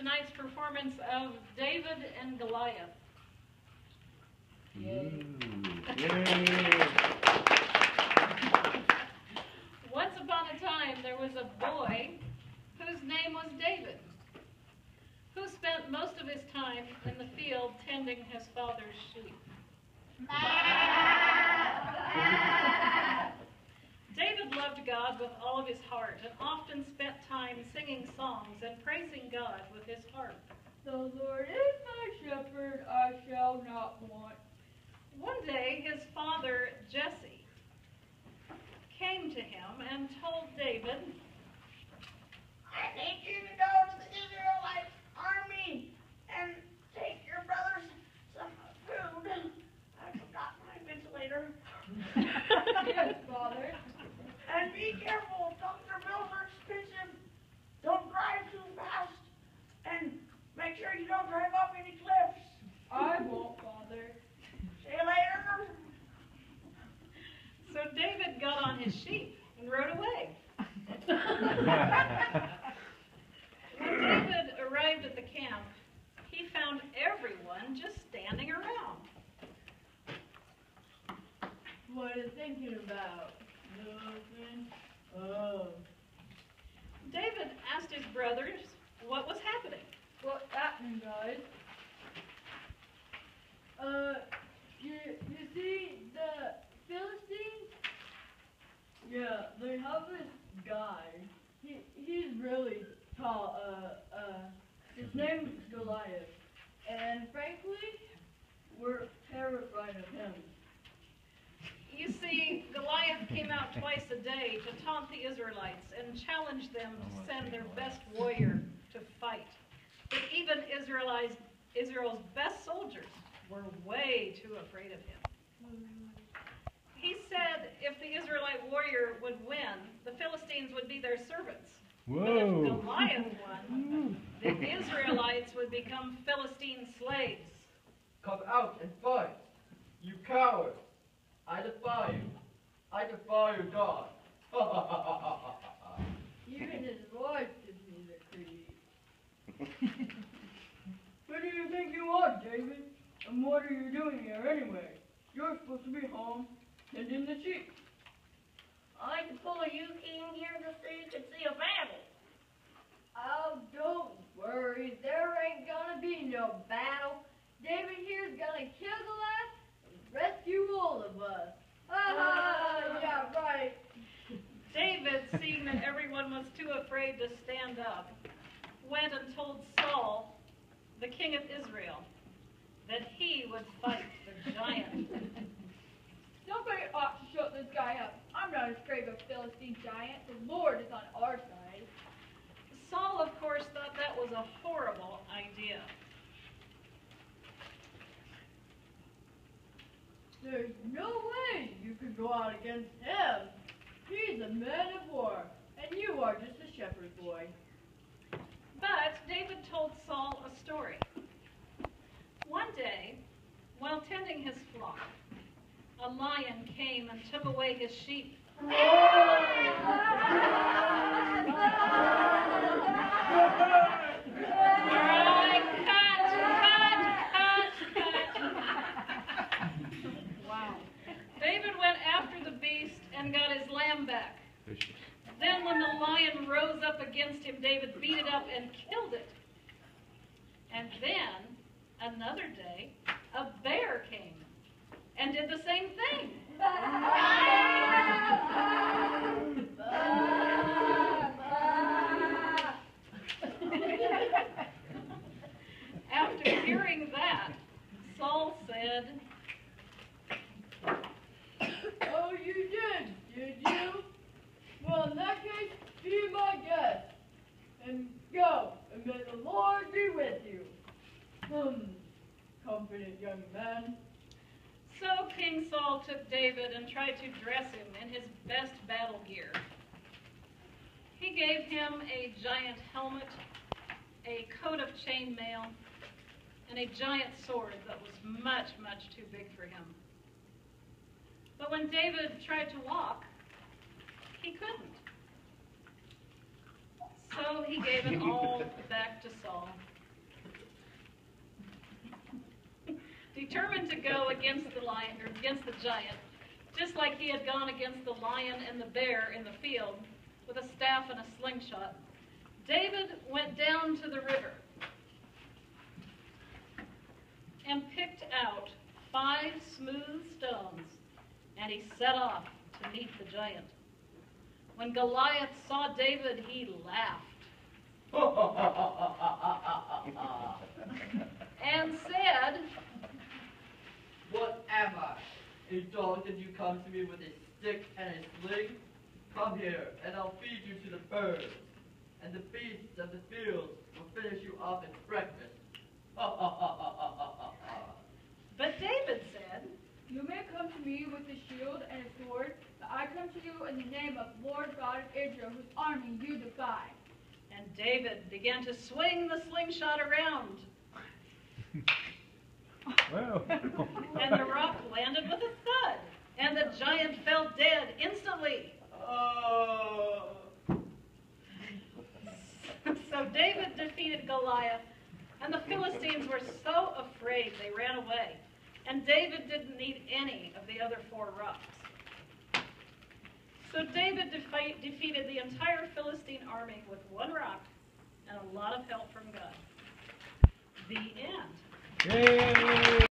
tonight's performance of David and Goliath. Yay. Once upon a time, there was a boy whose name was David, who spent most of his time in the field tending his father's sheep. David loved God with all of his heart and often spent time singing songs and praising God with his harp. The Lord is my shepherd, I shall not want. One day, his father, Jesse, came to him and told David, I need you to go to the Israelite army and take your brothers some food. I forgot my ventilator. Yes, Father. And be careful, Dr. Bills are expensive. Don't drive too fast. And make sure you don't drive off any cliffs. I won't, Father. See you later. So David got on his sheep and rode away. When David arrived at the camp, he found everyone just standing around. What are you thinking about? Nothing. Oh. David asked his brothers what was happening. What's happening, guys? You see the Philistines? Yeah, they have this guy. He's really tall. His name's Goliath. And frankly, we're terrified of him. You see, Goliath came out twice a day to taunt the Israelites and challenge them to send their best warrior to fight. But even Israel's best soldiers were way too afraid of him. He said if the Israelite warrior would win, the Philistines would be their servants. Whoa. But if Goliath won, the Israelites would become Philistine slaves. Come out and fight, you coward! I defy you. I defy you, God. Even his voice gives me the creep. Who do you think you are, David? And what are you doing here anyway? You're supposed to be home tending the sheep. I suppose you came here just so you could see a battle. Oh, don't worry. There ain't gonna be no battle. David here's gonna kill Goliath and rescue all of us. Yeah, right. David, seeing that everyone was too afraid to stand up, went and told Saul, the king of Israel, that he would fight the giant. Somebody ought to shut this guy up. I'm not afraid of a Philistine giant. The Lord is on our side. Saul, of course, thought that was a horrible idea. There's no way you could go out against him. He's a man of war, and you are just a shepherd boy. But David told Saul a story. One day, while tending his flock, a lion came and took away his sheep. Wow. David went after the beast and got his lamb back. Then when the lion rose up against him, David beat it up and killed it. And then, another day, a bear came and did the same thing. After hearing that, Saul said, Oh, you did you? Well, in that case, be my guest. And go, and may the Lord be with you. Confident young man. So King Saul took David and tried to dress him in his best battle gear. He gave him a giant helmet, a coat of chainmail, and a giant sword that was much, much too big for him. But when David tried to walk, he couldn't. So he gave it all back to Saul. go against the lion, or against the giant, just like he had gone against the lion and the bear in the field with a staff and a slingshot. David went down to the river and picked out 5 smooth stones, and he set off to meet the giant. When Goliath saw David, he laughed and said, What am I? A dog that you come to me with a stick and a sling? Come here, and I'll feed you to the birds, and the beasts of the field will finish you off at breakfast. but David said, You may come to me with a shield and a sword, but I come to you in the name of Lord God of Israel, whose army you defy. and David began to swing the slingshot around, Wow. and the rock landed with a thud, and the giant fell dead instantly. So David defeated Goliath, and the Philistines were so afraid they ran away, and David didn't need any of the other 4 rocks. So David defeated the entire Philistine army with 1 rock and a lot of help from God. The end. Yay!